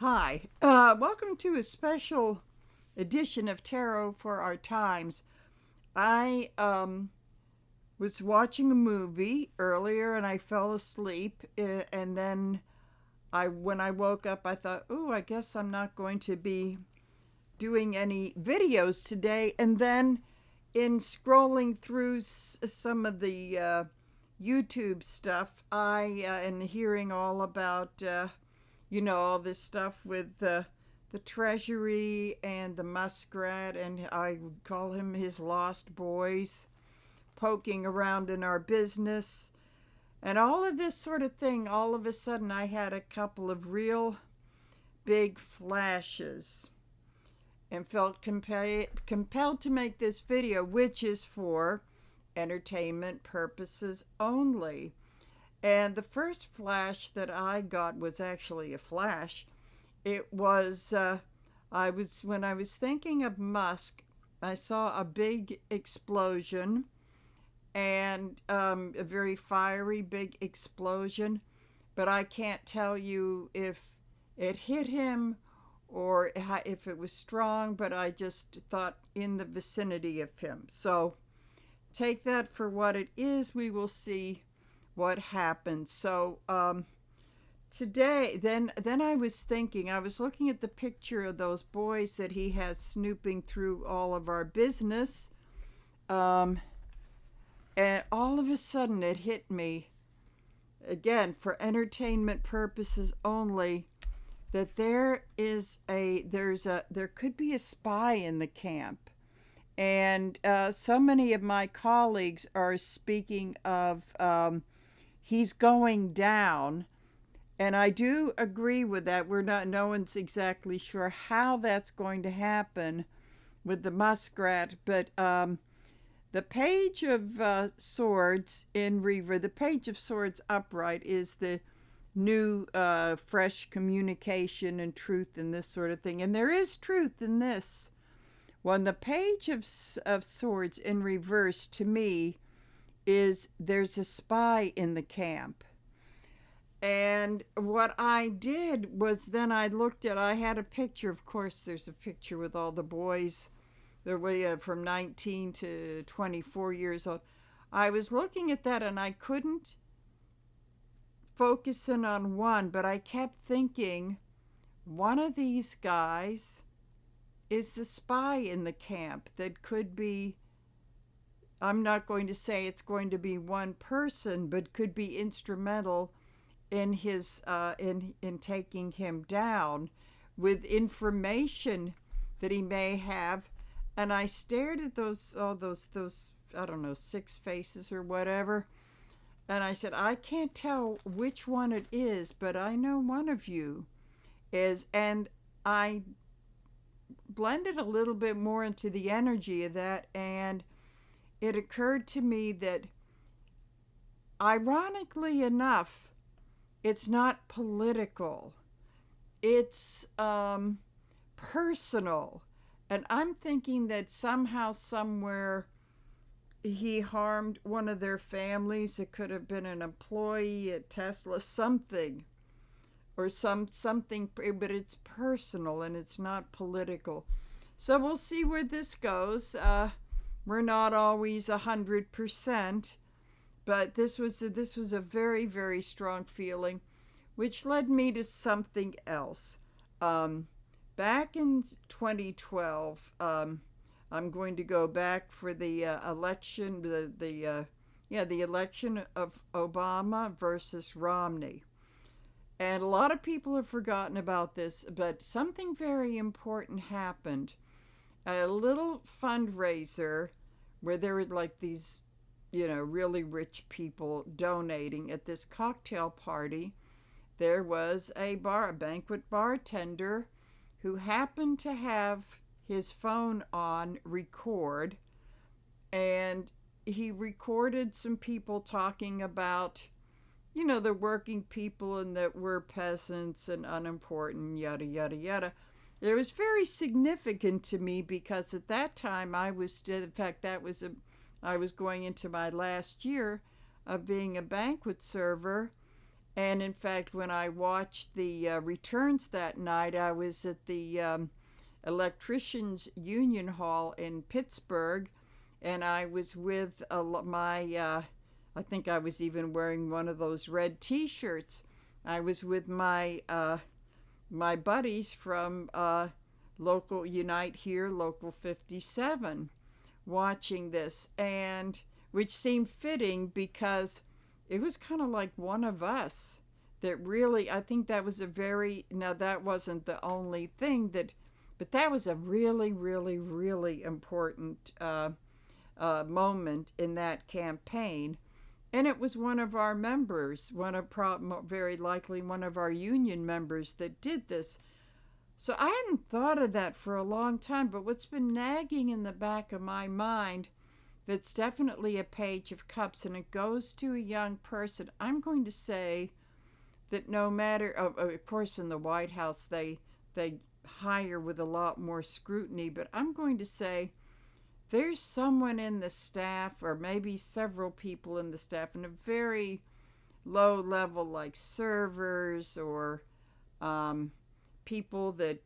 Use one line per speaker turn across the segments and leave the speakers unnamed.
Hi, welcome to a special edition of Tarot for Our Times. I was watching a movie earlier and I fell asleep, and then when I woke up, I thought, "Ooh, I guess I'm not going to be doing any videos today." And then, in scrolling through some of the YouTube stuff, and hearing all about all this stuff with the Treasury and the Muscrat, and I would call him his lost boys, poking around in our business, and all of this sort of thing. All of a sudden, I had a couple of real big flashes and felt compelled to make this video, which is for entertainment purposes only. And the first flash that I got was actually a flash. It was when I was thinking of Musk, I saw a big explosion, and a very fiery big explosion, but I can't tell you if it hit him or if it was strong, but I just thought in the vicinity of him. So take that for what it is. We will see what happens. So today, then I was thinking, I was looking at the picture of those boys that he has snooping through all of our business, and all of a sudden it hit me again, for entertainment purposes only, that there could be a spy in the camp. And so many of my colleagues are speaking of he's going down, and I do agree with that. No one's exactly sure how that's going to happen with the Muscrat, but the Page of Swords in Reaver, the Page of Swords upright, is the new fresh communication and truth and this sort of thing. And there is truth in this. When the Page of Swords in reverse, to me, is there's a spy in the camp. And what I did was then I had a picture. Of course, there's a picture with all the boys. They're from 19 to 24 years old. I was looking at that and I couldn't focus in on one, but I kept thinking, one of these guys is the spy in the camp that could be, I'm not going to say it's going to be one person, but could be instrumental in his in taking him down with information that he may have. And I stared at those I don't know, 6 faces or whatever, and I said, I can't tell which one it is, but I know one of you is. And I blended a little bit more into the energy of that, and it occurred to me that, ironically enough, it's not political. It's personal. And I'm thinking that somehow, somewhere, he harmed one of their families. It could have been an employee at Tesla, something, or something, but it's personal and it's not political. So we'll see where this goes. We're not always 100%, but this was a very, very strong feeling, which led me to something else. Back in 2012, I'm going to go back for the election, the election of Obama versus Romney. And a lot of people have forgotten about this, but something very important happened. A little fundraiser where there were like these, really rich people donating at this cocktail party. There was a banquet bartender who happened to have his phone on record, and he recorded some people talking about, the working people and that we're peasants and unimportant, yada, yada, yada. It was very significant to me because at that time I was still, in fact, I was going into my last year of being a banquet server, And in fact, when I watched the returns that night, I was at the Electricians Union Hall in Pittsburgh, and I was with I think I was even wearing one of those red T-shirts. I was with my buddies from local Unite Here, Local 57, watching this, and which seemed fitting because it was kind of like one of us that really, I think that was a very, now that wasn't the only thing that, but that was a really, really, really important moment in that campaign. And it was one of our members, very likely one of our union members that did this. So I hadn't thought of that for a long time, but what's been nagging in the back of my mind, that's definitely a page of cups, and it goes to a young person. I'm going to say that no matter, of course, in the White House, they hire with a lot more scrutiny, but I'm going to say there's someone in the staff, or maybe several people in the staff, in a very low level, like servers or people that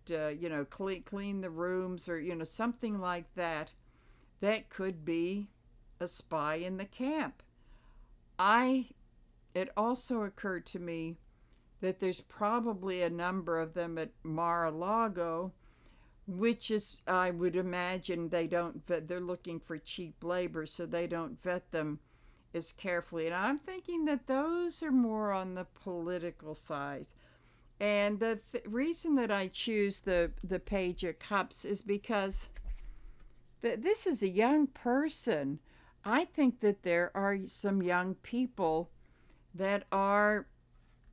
clean the rooms, or something like that. That could be a spy in the camp. It also occurred to me that there's probably a number of them at Mar-a-Lago, which is, I would imagine, they're looking for cheap labor, so they don't vet them as carefully. And I'm thinking that those are more on the political side. And the reason that I choose the page of cups is because this is a young person. I think that there are some young people that are,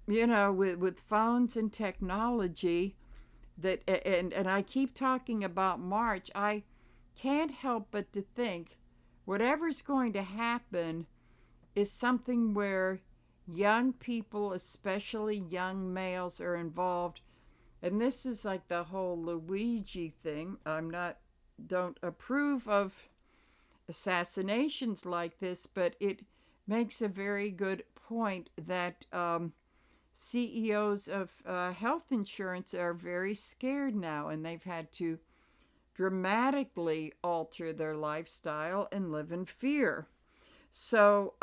with phones and technology, that and I keep talking about March. I can't help but to think whatever's going to happen is something where young people, especially young males, are involved. And this is like the whole Luigi thing. Don't approve of assassinations like this, but it makes a very good point that CEOs of health insurance are very scared now, and they've had to dramatically alter their lifestyle and live in fear. So,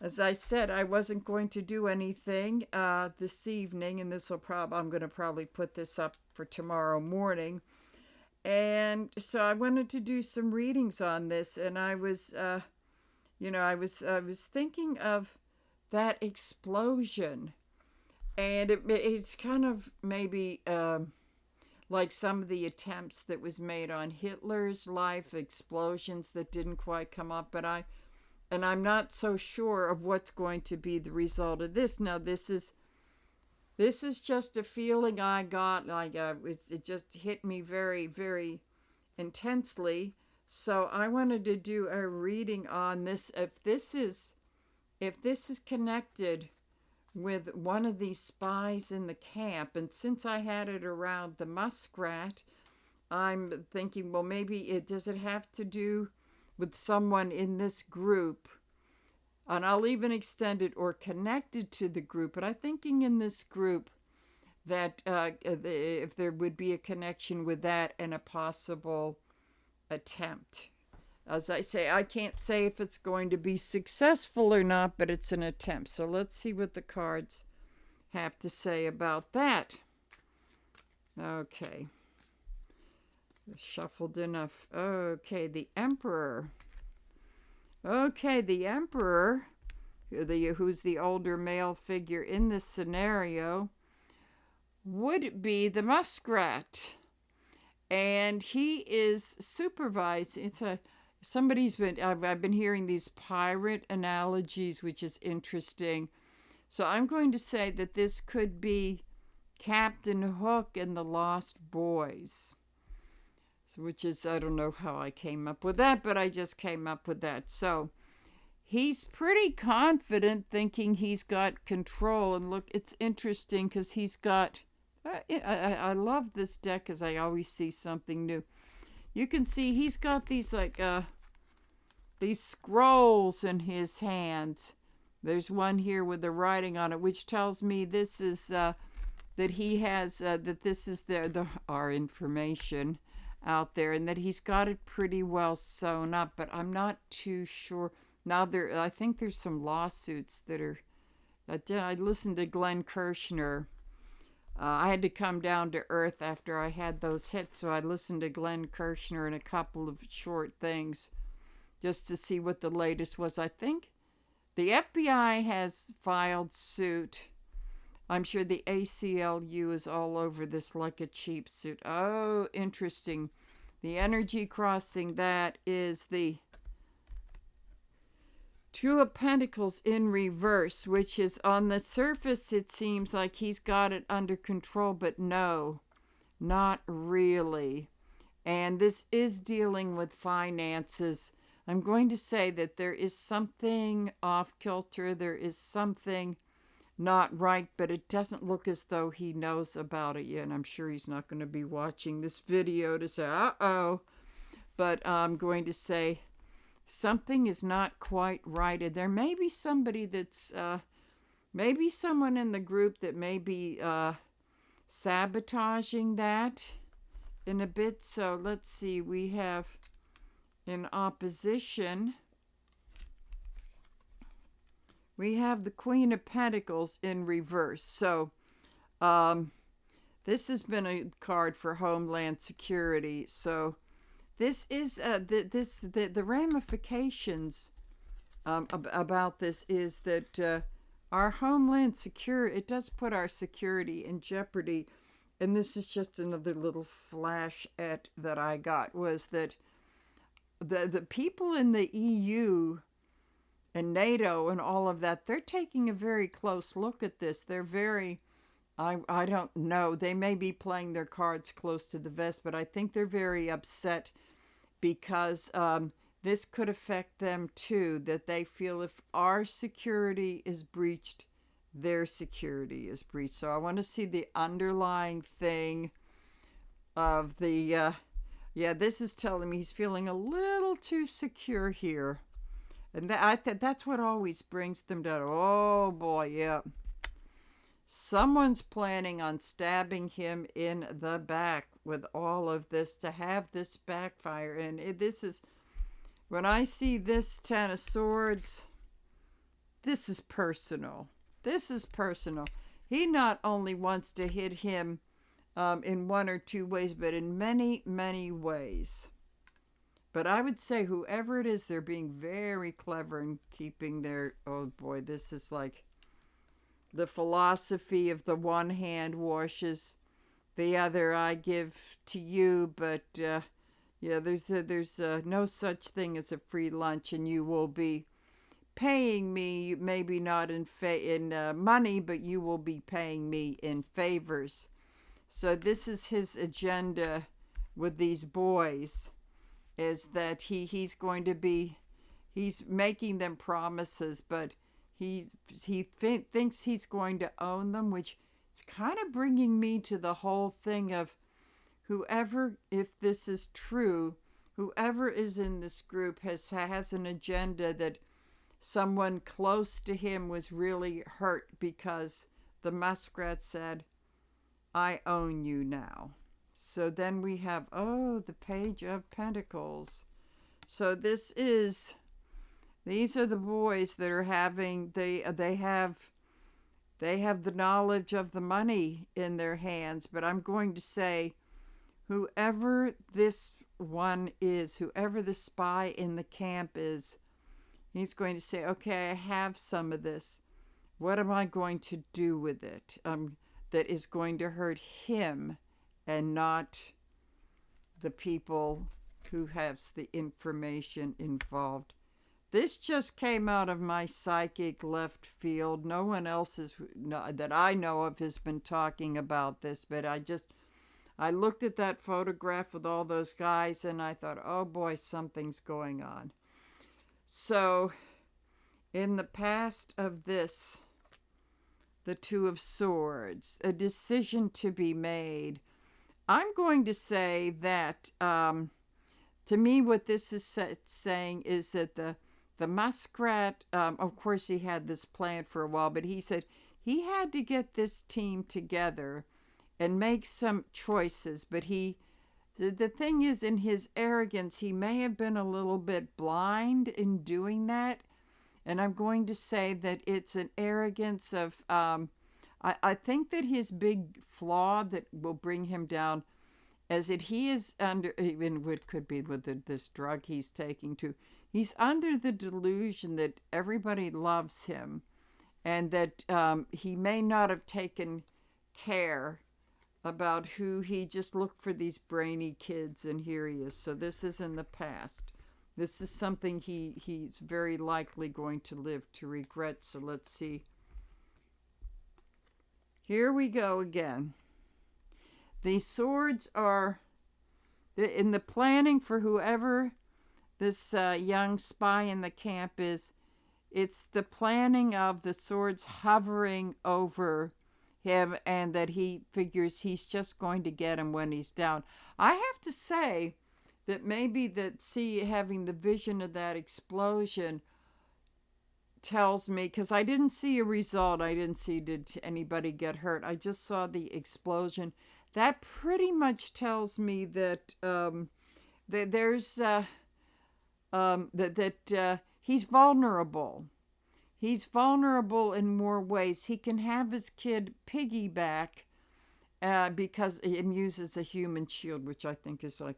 as I said, I wasn't going to do anything this evening, and I'm going to probably put this up for tomorrow morning. And so I wanted to do some readings on this, and I was thinking of that explosion, and it's kind of maybe like some of the attempts that was made on Hitler's life, explosions that didn't quite come up, but I'm not so sure of what's going to be the result of this. Now, this is just a feeling I got, like it just hit me very, very intensely. So I wanted to do a reading on this. If this is connected with one of these spies in the camp, and since I had it around the Muscrat, I'm thinking, well, maybe does it have to do with someone in this group? And I'll even extend it, or connected to the group. But I'm thinking in this group that if there would be a connection with that and a possible attempt. As I say, I can't say if it's going to be successful or not, but it's an attempt. So let's see what the cards have to say about that. Okay. Shuffled enough. Okay, the Emperor. Okay, the Emperor, who's the older male figure in this scenario, would be the Muscrat. And he is supervising. I've been hearing these pirate analogies, which is interesting. So I'm going to say that this could be Captain Hook and the Lost Boys. Which is, I don't know how I came up with that, but I just came up with that. So he's pretty confident, thinking he's got control. And look, it's interesting because he's got, I love this deck because I always see something new. You can see he's got these scrolls in his hands. There's one here with the writing on it, which tells me this is that he has that this is the our information out there, and that he's got it pretty well sewn up. But I'm not too sure now. I think there's some lawsuits that are. I listened to Glenn Kirshner. I had to come down to earth after I had those hits, so I listened to Glenn Kirshner and a couple of short things just to see what the latest was. I think the FBI has filed suit. I'm sure the ACLU is all over this like a cheap suit. Oh, interesting. The energy crossing that is the Two of Pentacles in reverse, which is on the surface, it seems like he's got it under control, but no, not really. And this is dealing with finances. I'm going to say that there is something off kilter. There is something not right, but it doesn't look as though he knows about it yet. And I'm sure he's not going to be watching this video to say, uh-oh. But I'm going to say something is not quite right. And there may be somebody that's, maybe someone in the group that may be sabotaging that in a bit. So let's see, we have in opposition, we have the Queen of Pentacles in reverse. So this has been a card for Homeland Security. So this is the ramifications about this is that our Homeland Security, it does put our security in jeopardy. And this is just another little flashette that I got, was that the people in the EU and NATO and all of that, they're taking a very close look at this. They're very, I don't know, they may be playing their cards close to the vest, but I think they're very upset because this could affect them too, that they feel if our security is breached, their security is breached. So I want to see the underlying thing of the, yeah, this is telling me he's feeling a little too secure here. And that's what always brings them down. Oh boy, yeah. Someone's planning on stabbing him in the back with all of this to have this backfire. And this is, when I see this Ten of Swords, this is personal. This is personal. He not only wants to hit him in one or two ways, but in many, many ways. But I would say whoever it is, they're being very clever in keeping their, oh boy, this is like the philosophy of the one hand washes, the other I give to you. But yeah, there's no such thing as a free lunch, and you will be paying me, maybe not in money, but you will be paying me in favors. So this is his agenda with these boys, is that he's going to be, he's making them promises, but he thinks he's going to own them, which is kind of bringing me to the whole thing of whoever, if this is true, whoever is in this group has an agenda that someone close to him was really hurt because the Muscrat said, I own you now. So then we have, oh, the Page of Pentacles. So these are the boys that are having, they have the knowledge of the money in their hands. But I'm going to say, whoever this one is, whoever the spy in the camp is, he's going to say, okay, I have some of this. What am I going to do with it that is going to hurt him and not the people who have the information involved? This just came out of my psychic left field. No one else that I know of has been talking about this, but I looked at that photograph with all those guys and I thought, oh boy, something's going on. So in the past of this, the Two of Swords, a decision to be made. I'm going to say that, to me, what this is saying is that the the Muscrat, of course, he had this plan for a while, but he said he had to get this team together and make some choices. But the thing is, in his arrogance, he may have been a little bit blind in doing that. And I'm going to say that it's an arrogance of, I think that his big flaw that will bring him down is that he is under, even what could be with this drug he's taking too, he's under the delusion that everybody loves him and that he may not have taken care about who he just looked for these brainy kids, and here he is. So this is in the past. This is something he's very likely going to live to regret. So let's see. Here we go again. These swords are in the planning for whoever this young spy in the camp is. It's the planning of the swords hovering over him and that he figures he's just going to get him when he's down. I have to say that maybe having the vision of that explosion tells me, because I didn't see a result. I didn't see did anybody get hurt. I just saw the explosion. That pretty much tells me that that there's that he's vulnerable. He's vulnerable in more ways. He can have his kid piggyback because it uses a human shield, which I think is like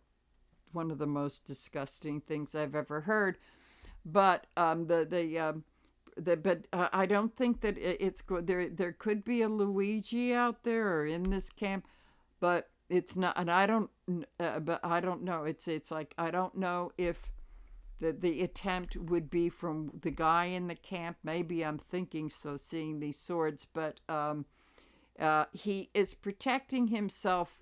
one of the most disgusting things I've ever heard. But I don't think that it's good. There could be a Luigi out there or in this camp, but it's not. And I don't. But I don't know. It's like I don't know if the attempt would be from the guy in the camp. Maybe I'm thinking so, seeing these swords, but he is protecting himself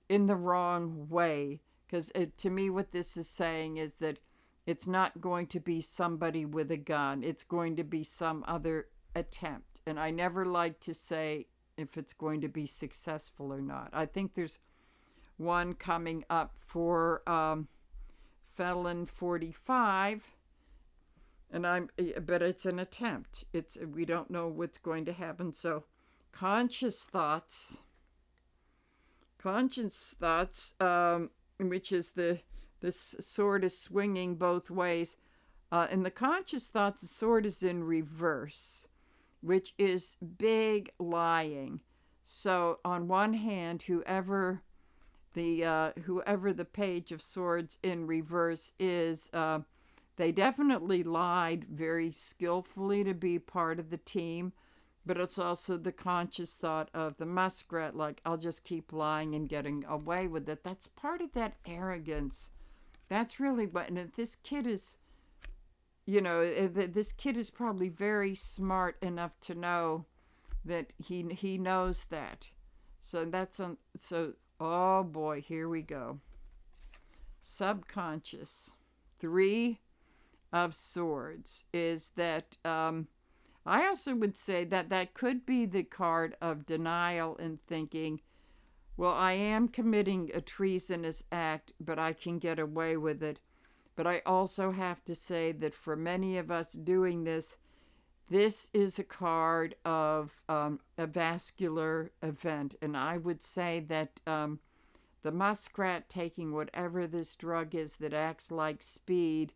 in the wrong way. Because to me, what this is saying is that it's not going to be somebody with a gun. It's going to be some other attempt. And I never like to say if it's going to be successful or not. I think there's one coming up for Felon 45, but it's an attempt. We don't know what's going to happen. So conscious thoughts, which is this sword is swinging both ways. In the conscious thoughts, the sword is in reverse, which is big lying. So on one hand, whoever the page of swords in reverse is, they definitely lied very skillfully to be part of the team. But it's also the conscious thought of the Muscrat, like, I'll just keep lying and getting away with it. That's part of that arrogance. That's really what, and if this kid is, this kid is probably very smart enough to know that he knows that. So oh boy, here we go. Subconscious. 3 of Swords is that, I also would say that could be the card of denial and thinking, well, I am committing a treasonous act, but I can get away with it. But I also have to say that for many of us doing this is a card of a vascular event. And I would say that the Muscrat taking whatever this drug is that acts like speed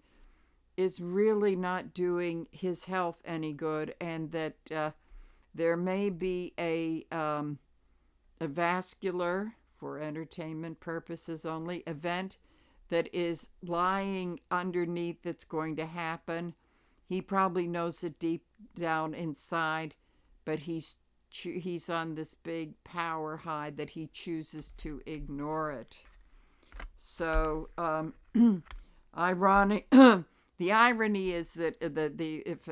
is really not doing his health any good, and that there may be a vascular, for entertainment purposes only, event that is lying underneath that's going to happen. He probably knows it deep down inside, but he's on this big power high that he chooses to ignore it. So, ironic. The irony is that if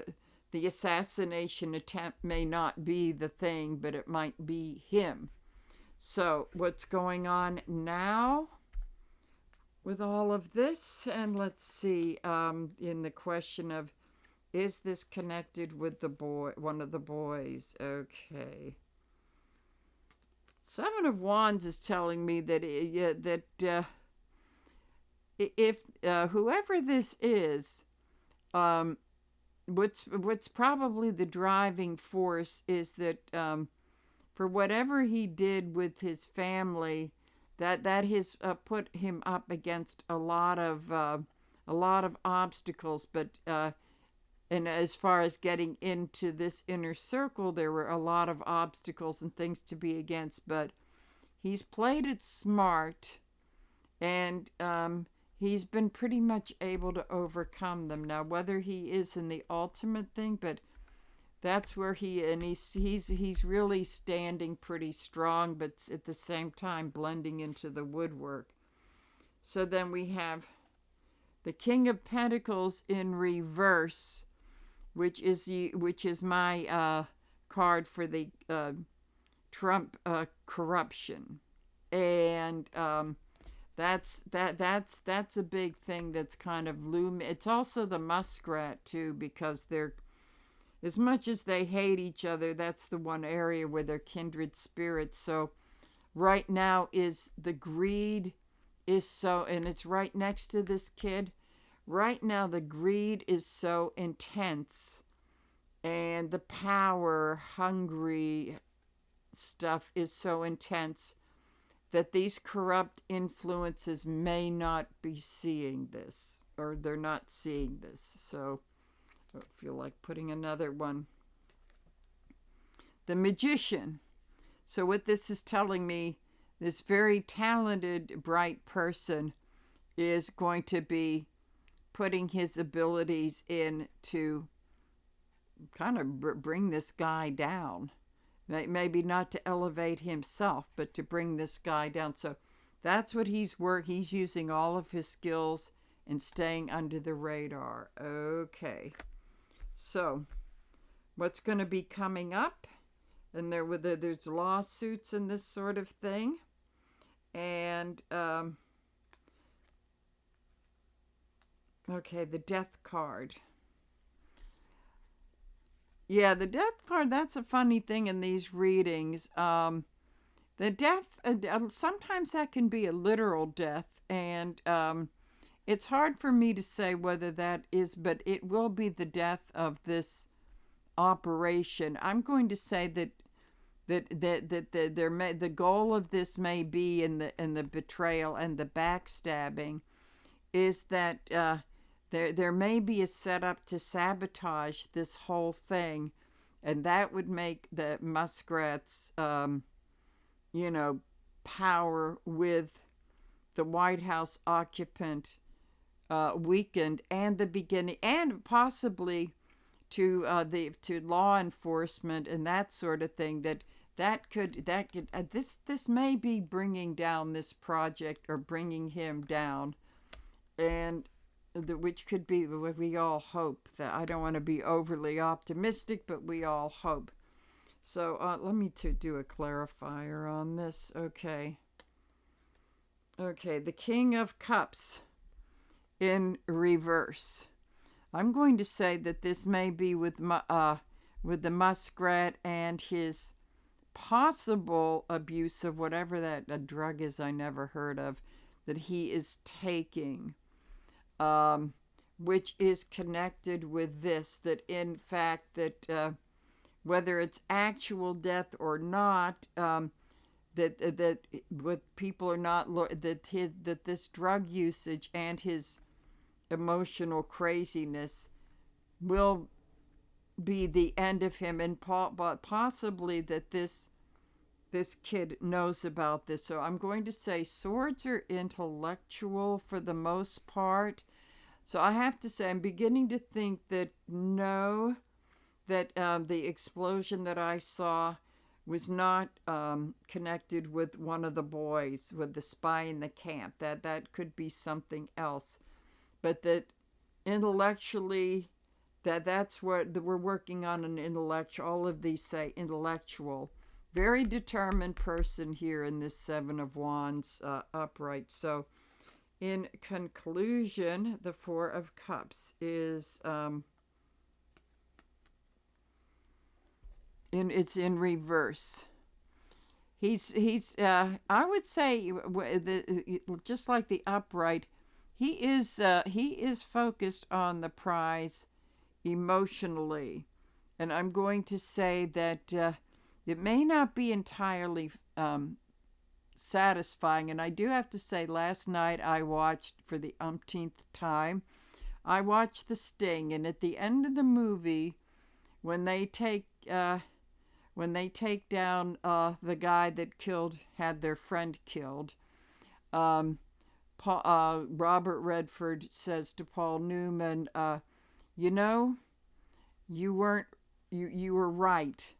the assassination attempt may not be the thing, but it might be him. So what's going on now with all of this? And let's see, in the question of, is this connected with one of the boys? Okay. Seven of Wands is telling me that if whoever this is what's probably the driving force is that for whatever he did with his family, that has put him up against a lot of obstacles. But and as far as getting into this inner circle, there were a lot of obstacles and things to be against. But he's played it smart, and he's been pretty much able to overcome them. Now, whether he is in the ultimate thing, but that's where he's really standing pretty strong, but at the same time blending into the woodwork. So then we have the King of Pentacles in reverse, which is my card for the Trump corruption, and that's a big thing that's kind of looming. It's also the Muscrat too, because they're, as much as they hate each other, that's the one area where they're kindred spirits. So right now is the greed is so, and it's right next to this kid. Right now the greed is so intense, and the power hungry stuff is so intense that these corrupt influences may not be seeing this, or they're not seeing this. So I feel like putting another one. The Magician. So what this is telling me, this very talented, bright person is going to be putting his abilities in to kind of bring this guy down. Maybe not to elevate himself, but to bring this guy down. So that's what he's using all of his skills and staying under the radar. Okay. So what's going to be coming up? And there's lawsuits and this sort of thing. And okay, the Death card. Yeah, the Death card, that's a funny thing in these readings. The death, sometimes that can be a literal death, and it's hard for me to say whether that is, but it will be the death of this operation. I'm going to say that the goal of this may be in the betrayal and the backstabbing is that there may be a setup to sabotage this whole thing, and that would make the Muskrats power with the White House occupant weakened, and the beginning, and possibly to law enforcement and that sort of thing. This may be bringing down this project, or bringing him down, and which could be, we all hope that. I don't want to be overly optimistic, but we all hope. So let me do a clarifier on this. Okay, the King of Cups in reverse. I'm going to say that this may be with the Muscrat and his possible abuse of whatever that drug is I never heard of, that he is taking, which is connected with this, that in fact that whether it's actual death or not, that what people are not, that this drug usage and his emotional craziness will be the end of him, and possibly that this kid knows about this. So I'm going to say swords are intellectual for the most part. So I have to say I'm beginning to think that no, that the explosion that I saw was not connected with one of the boys, with the spy in the camp. That could be something else. But that intellectually, that's what we're working on, an intellectual. All of these say intellectual. Very determined person here in this Seven of Wands upright. So in conclusion, the Four of Cups is it's in reverse. He's I would say just like the upright, he is focused on the prize. emotionally. And I'm going to say that it may not be entirely satisfying. And I do have to say, last night I watched for the umpteenth time, I watched The Sting. And at the end of the movie, when they take down the guy that had their friend killed, Robert Redford says to Paul Newman, you know, you were right.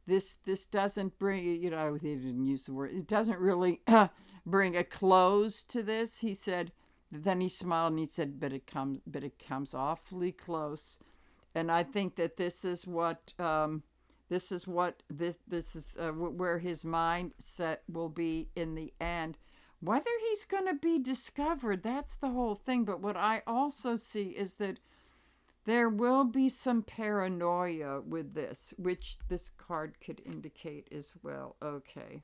This doesn't bring, he didn't use the word, it doesn't really bring a close to this. He said, then he smiled and he said, but it comes awfully close. And I think that this is where his mindset will be in the end. Whether he's going to be discovered, that's the whole thing. But what I also see is that there will be some paranoia with this, which this card could indicate as well. Okay.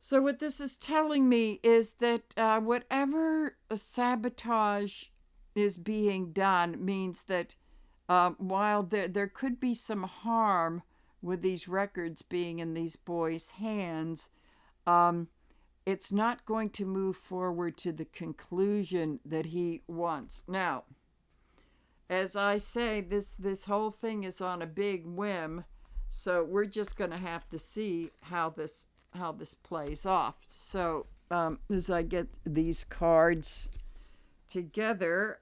So what this is telling me is that whatever sabotage is being done means that while there could be some harm with these records being in these boys' hands, it's not going to move forward to the conclusion that he wants. Now, as I say, this whole thing is on a big whim, so we're just going to have to see how this plays off. So as I get these cards together,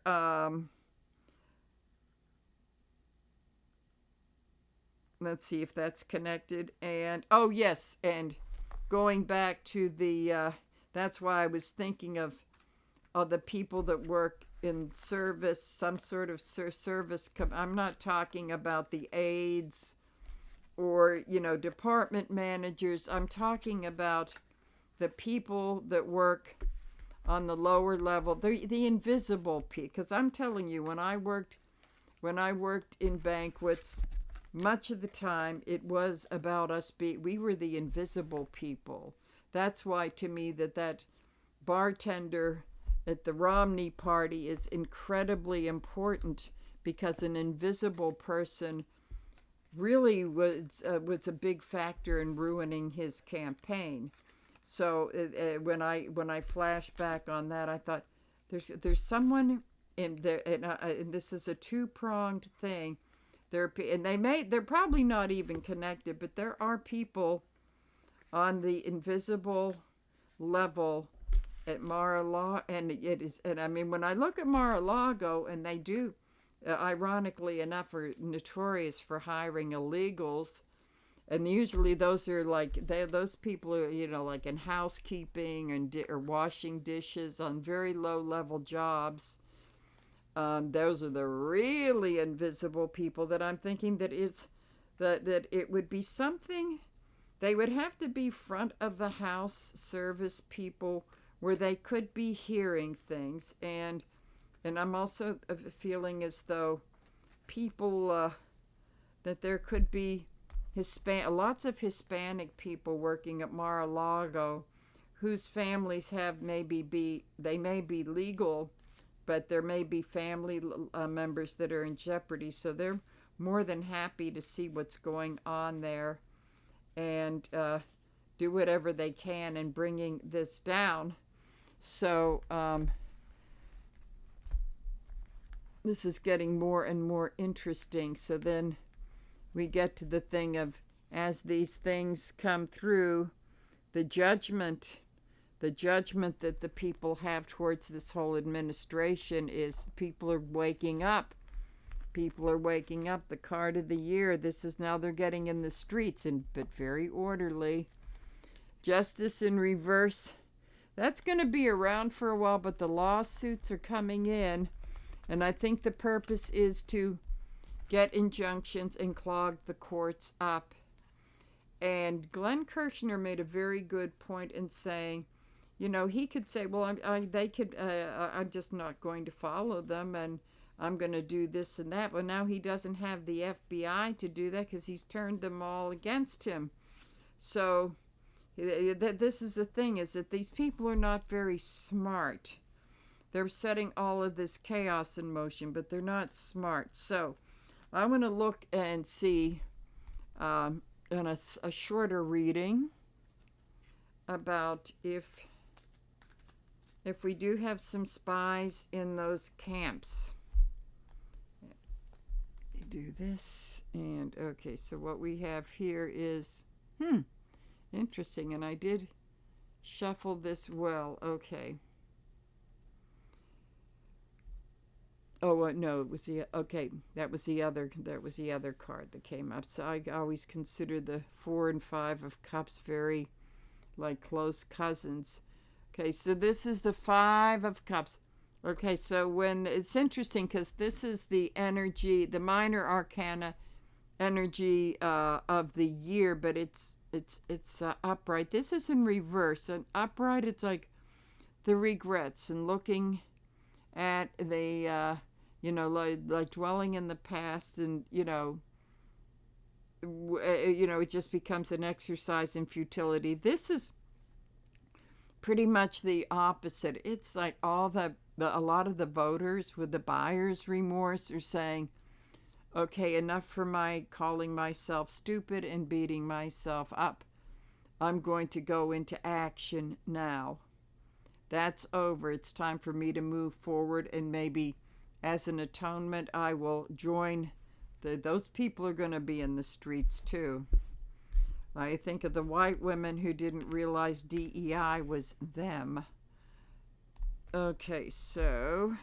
let's see if that's connected. And oh yes, and going back to the that's why I was thinking of the people that work in service, some sort of service. I'm not talking about the aides or department managers. I'm talking about the people that work on the lower level, the invisible people. Because I'm telling you, when I worked in banquets, much of the time it was about us we were the invisible people. That's why to me that bartender at the Romney party is incredibly important, because an invisible person really was a big factor in ruining his campaign. So when I flash back on that, I thought there's someone in there, and this is a two-pronged thing. They're probably not even connected, but there are people on the invisible level at Mar-a-Lago, and I mean, when I look at Mar-a-Lago, and they do, ironically enough, are notorious for hiring illegals, and usually those are those people are like in housekeeping or washing dishes on very low-level jobs. Those are the really invisible people that I'm thinking that it would be something. They would have to be front of the house service people where they could be hearing things, and I'm also feeling as though people that there could be lots of Hispanic people working at Mar-a-Lago whose families may be legal, but there may be family members that are in jeopardy, so they're more than happy to see what's going on there and do whatever they can in bringing this down. So this is getting more and more interesting. So then we get to the thing of, as these things come through, the judgment that the people have towards this whole administration is people are waking up. People are waking up. The card of the year, this is now they're getting in the streets, but very orderly. Justice in reverse. That's going to be around for a while, but the lawsuits are coming in, and I think the purpose is to get injunctions and clog the courts up. And Glenn Kirshner made a very good point in saying, he could say, well, I'm just not going to follow them, and I'm going to do this and that. But now he doesn't have the FBI to do that because he's turned them all against him. So this is the thing, is that these people are not very smart. they're setting all of this chaos in motion, but they're not smart. So I'm going to look and see in a shorter reading about if we do have some spies in those camps. Do this, and okay, so what we have here is interesting, and I did shuffle this well. Okay. Oh no, it was that was the other card that came up. So I always consider the 4 and 5 of Cups very like close cousins. Okay, so this is the 5 of Cups. Okay, so when it's interesting because this is the energy, the minor arcana energy of the year, but it's upright. This is in reverse. And upright, it's like the regrets and looking at the like dwelling in the past, and it just becomes an exercise in futility. This is pretty much the opposite. It's like a lot of the voters with the buyer's remorse are saying, okay, enough for my calling myself stupid and beating myself up. I'm going to go into action now. That's over. It's time for me to move forward, and maybe as an atonement, I will join those people are going to be in the streets too. I think of the white women who didn't realize DEI was them. Okay, so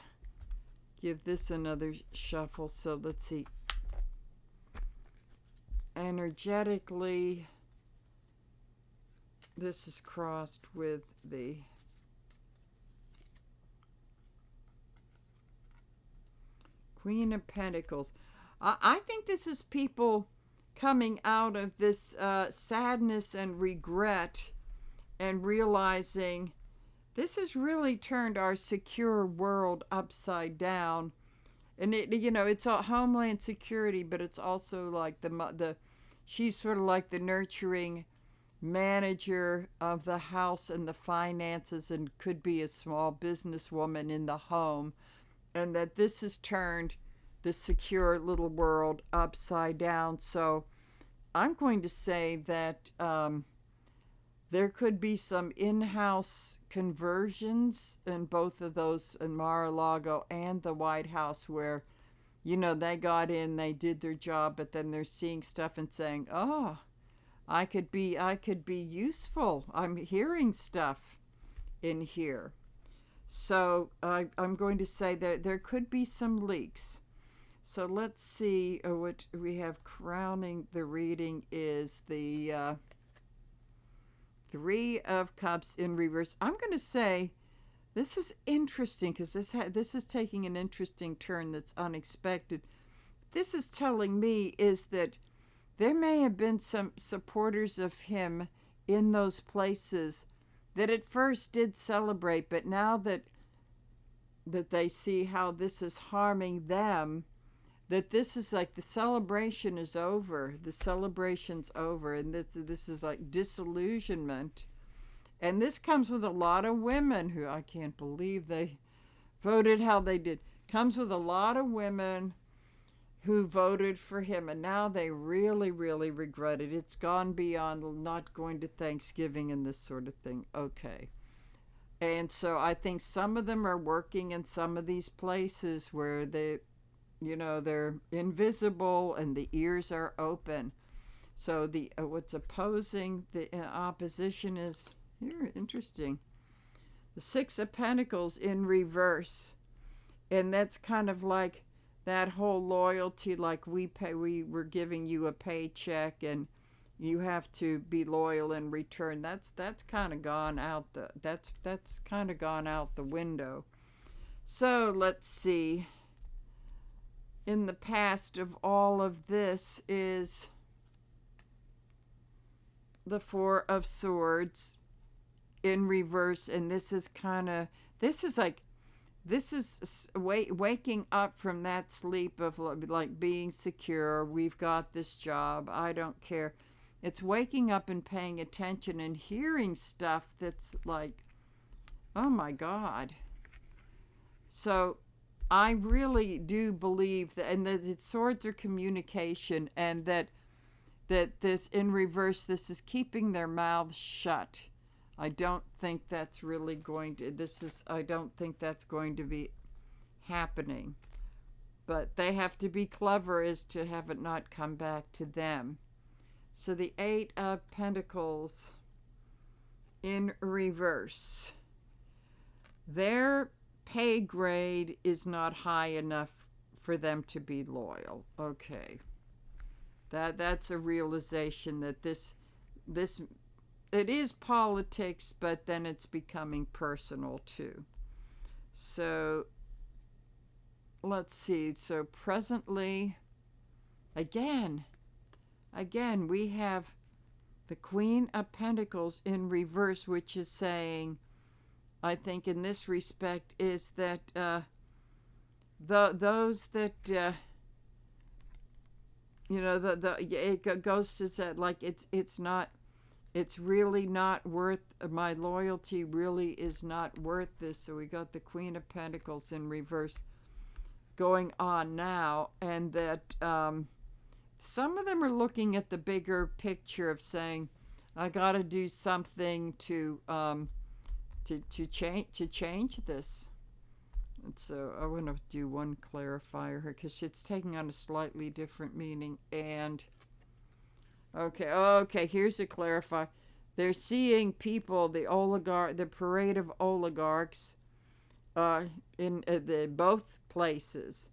give this another shuffle. So let's see. Energetically, this is crossed with the Queen of Pentacles. I think this is people coming out of this sadness and regret and realizing this has really turned our secure world upside down. And it's a homeland security, but it's also like she's sort of like the nurturing manager of the house and the finances, and could be a small businesswoman in the home. And that this has turned the secure little world upside down. So I'm going to say that there could be some in-house conversions in both of those, in Mar-a-Lago and the White House, where, they got in, they did their job, but then they're seeing stuff and saying, oh, I could be useful. I'm hearing stuff in here. So I'm going to say that there could be some leaks. So let's see what we have crowning the reading is the 3 of Cups in reverse. I'm going to say this is interesting because this is taking an interesting turn that's unexpected. This is telling me is that there may have been some supporters of him in those places that at first did celebrate, but now that they see how this is harming them, that this is like the celebration is over. The celebration's over, and this is like disillusionment. And this comes with a lot of women who, I can't believe they voted how they did. Comes with a lot of women who voted for him, and now they really, really regret it. It's gone beyond not going to Thanksgiving and this sort of thing. Okay. And so I think some of them are working in some of these places where they're invisible and the ears are open. So what's opposing the opposition is here, interesting. The 6 of Pentacles in reverse. And that's kind of like that whole loyalty, like we're giving you a paycheck and you have to be loyal in return. That's kind of gone out that's kind of gone out the window. So let's see. In the past of all of this is the 4 of Swords in reverse, and this is waking up from that sleep of like being secure. We've got this job. I don't care. It's waking up and paying attention and hearing stuff that's like, oh my God. So I really do believe that, and that swords are communication, and that this in reverse, this is keeping their mouths shut. I don't think that's really going to. I don't think that's going to be happening. But they have to be clever as to have it not come back to them. So the Eight of Pentacles in reverse. Their pay grade is not high enough for them to be loyal. Okay. That's a realization that this it is politics, but then it's becoming personal too. So let's see. So presently, again, we have the Queen of Pentacles in reverse, which is saying, I think in this respect, is that those that it goes to say, like, it's really not worth, my loyalty really is not worth this. So we got the Queen of Pentacles in reverse going on now, and that some of them are looking at the bigger picture of saying, I got to do something to change this. And so I want to do one clarifier here because it's taking on a slightly different meaning. And okay, here's a clarifier. They're seeing people, the parade of oligarchs, in both places,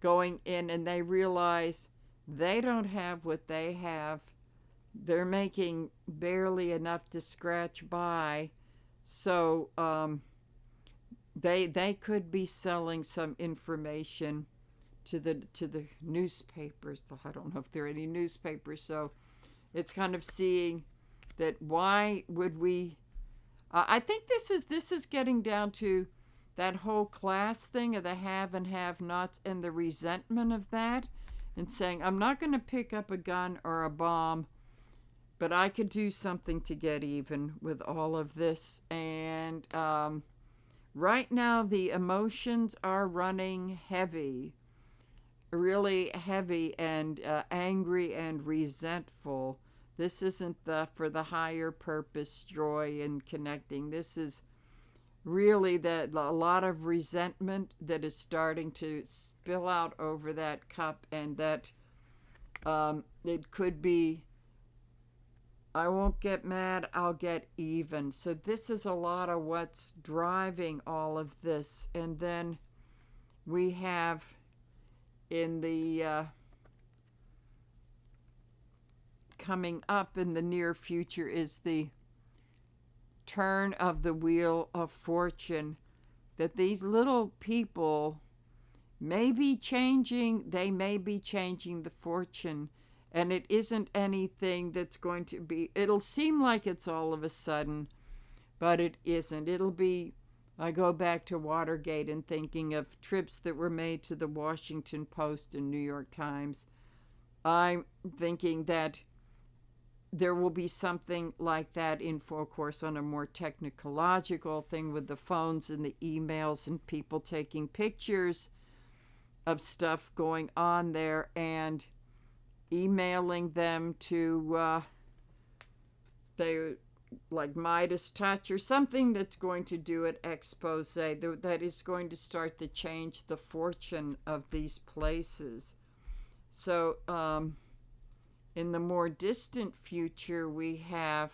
going in, and they realize they don't have what they have. They're making barely enough to scratch by. So they could be selling some information to the newspapers. I don't know if there are any newspapers. So it's kind of seeing that, why would we? I think this is getting down to that whole class thing of the have and have-nots, and the resentment of that, and saying, I'm not going to pick up a gun or a bomb, but I could do something to get even with all of this. And right now the emotions are running heavy, really heavy, and angry and resentful. This isn't for the higher purpose, joy, and connecting. This is really a lot of resentment that is starting to spill out over that cup, and that it could be, I won't get mad, I'll get even. So this is a lot of what's driving all of this. And then we have in the coming up in the near future is the turn of the wheel of fortune, that these little people may be changing, they may be changing the fortune. And it isn't anything that's going to be, it'll seem like it's all of a sudden, but it isn't. It'll be, I go back to Watergate and thinking of trips that were made to the Washington Post and New York Times. I'm thinking that there will be something like that in full course on a more technological thing with the phones and the emails and people taking pictures of stuff going on there and emailing them to they like Midas Touch or something that's going to do an expose that is going to start to change the fortune of these places. So in the more distant future, we have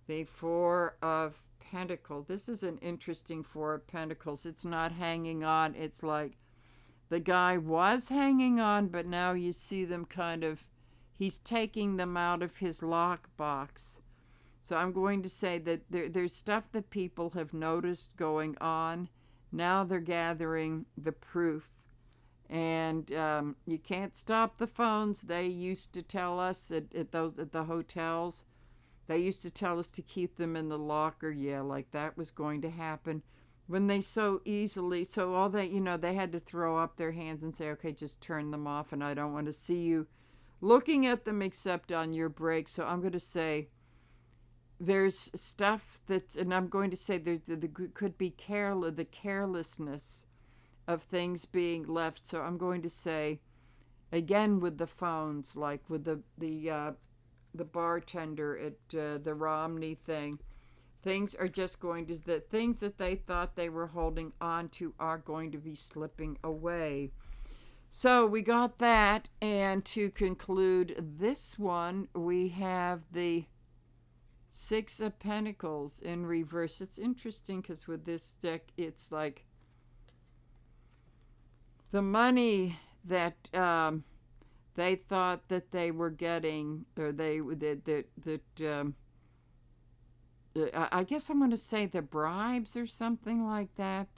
the Four of Pentacles. This is an interesting Four of Pentacles. It's not hanging on. It's like the guy was hanging on, but now you see them kind of, he's taking them out of his lockbox. So I'm going to say that there's stuff that people have noticed going on. Now they're gathering the proof. And you can't stop the phones. They used to tell us at the hotels, they used to tell us to keep them in the locker. Yeah, like that was going to happen. When they so easily, so all that, they had to throw up their hands and say, okay, just turn them off, and I don't want to see you looking at them except on your break. So I'm going to say there's stuff that, and I'm going to say there could be the carelessness of things being left. So I'm going to say, again, with the phones, like with the bartender at the Romney thing, things are just going to, the things that they thought they were holding on to are going to be slipping away. So we got that, and to conclude this one, we have the Six of Pentacles in reverse. It's interesting because with this deck, it's like the money that they thought that they were getting, or I guess I'm going to say the bribes or something like that,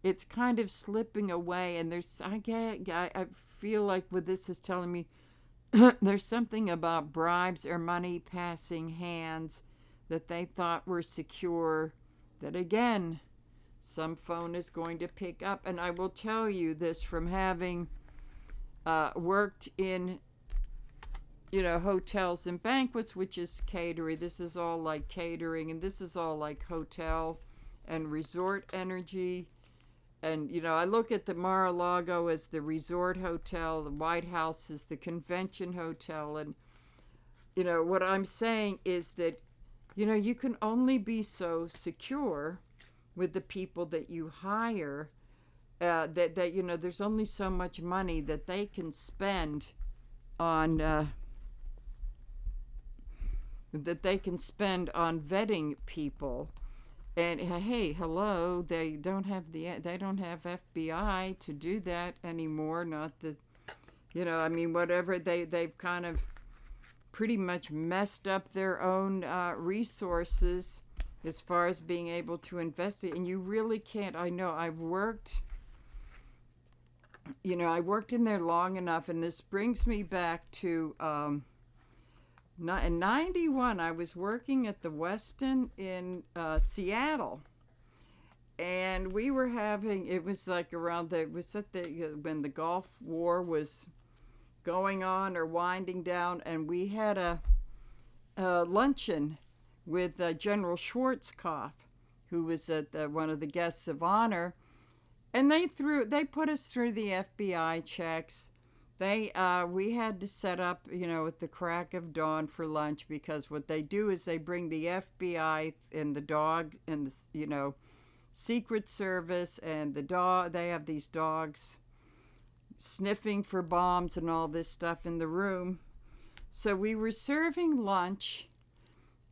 it's kind of slipping away. And I feel like what this is telling me, there's something about bribes or money passing hands that they thought were secure, that again, some phone is going to pick up. And I will tell you this from having worked in, hotels and banquets, which is catering. This is all like catering, and this is all like hotel and resort energy. And, I look at the Mar-a-Lago as the resort hotel, the White House is the convention hotel. And, what I'm saying is that, you can only be so secure with the people that you hire, that there's only so much money that they can spend on vetting people. And hey, hello, they don't have FBI to do that anymore. Not that, whatever, they've kind of pretty much messed up their own resources as far as being able to investigate. And you really can't. I know I worked in there long enough, and this brings me back to in 91, I was working at the Westin in Seattle, and we were having, it was like around when the Gulf War was going on or winding down, and we had a luncheon with General Schwarzkopf, who was one of the guests of honor, and they put us through the FBI checks. We had to set up, at the crack of dawn for lunch, because what they do is they bring the FBI and the dog and the, Secret Service and the dog. They have these dogs sniffing for bombs and all this stuff in the room. So we were serving lunch,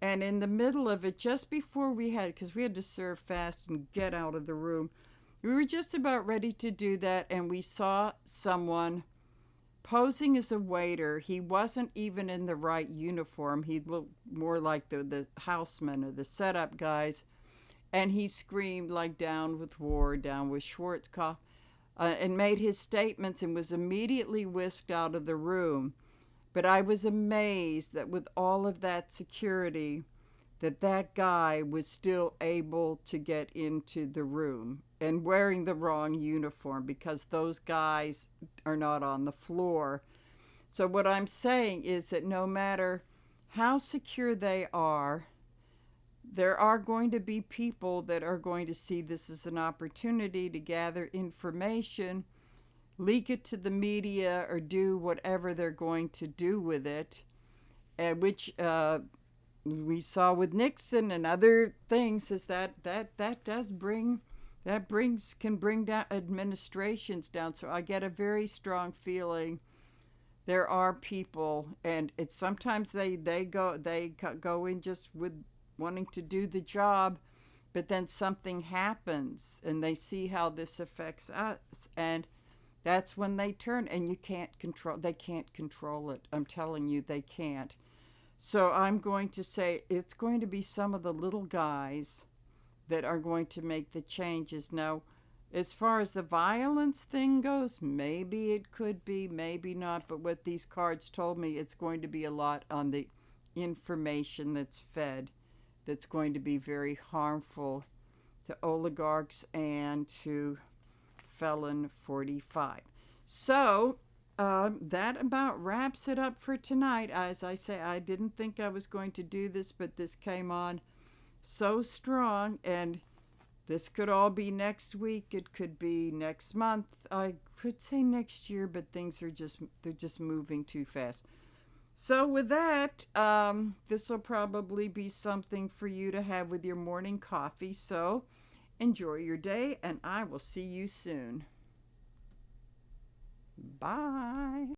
and in the middle of it, just before because we had to serve fast and get out of the room, we were just about ready to do that, and we saw someone posing as a waiter. He wasn't even in the right uniform. He looked more like the houseman or the setup guys. And he screamed like, "Down with war, down with Schwarzkopf," and made his statements and was immediately whisked out of the room. But I was amazed that with all of that security, that guy was still able to get into the room and wearing the wrong uniform, because those guys are not on the floor. So what I'm saying is that no matter how secure they are, there are going to be people that are going to see this as an opportunity to gather information, leak it to the media, or do whatever they're going to do with it, which we saw with Nixon and other things, is that can bring down administrations down. So I get a very strong feeling there are people, and it's sometimes they go in just with wanting to do the job, but then something happens and they see how this affects us, and that's when they turn, and they can't control it. I'm telling you, they can't. So I'm going to say it's going to be some of the little guys that are going to make the changes. Now, as far as the violence thing goes, maybe it could be, maybe not. But what these cards told me, it's going to be a lot on the information that's fed, that's going to be very harmful to oligarchs and to Felon 45. So That about wraps it up for tonight. As I say, I didn't think I was going to do this, but this came on so strong, and this could all be next week. It could be next month. I could say next year, but they're just moving too fast. So with that, this will probably be something for you to have with your morning coffee. So enjoy your day, and I will see you soon. Bye.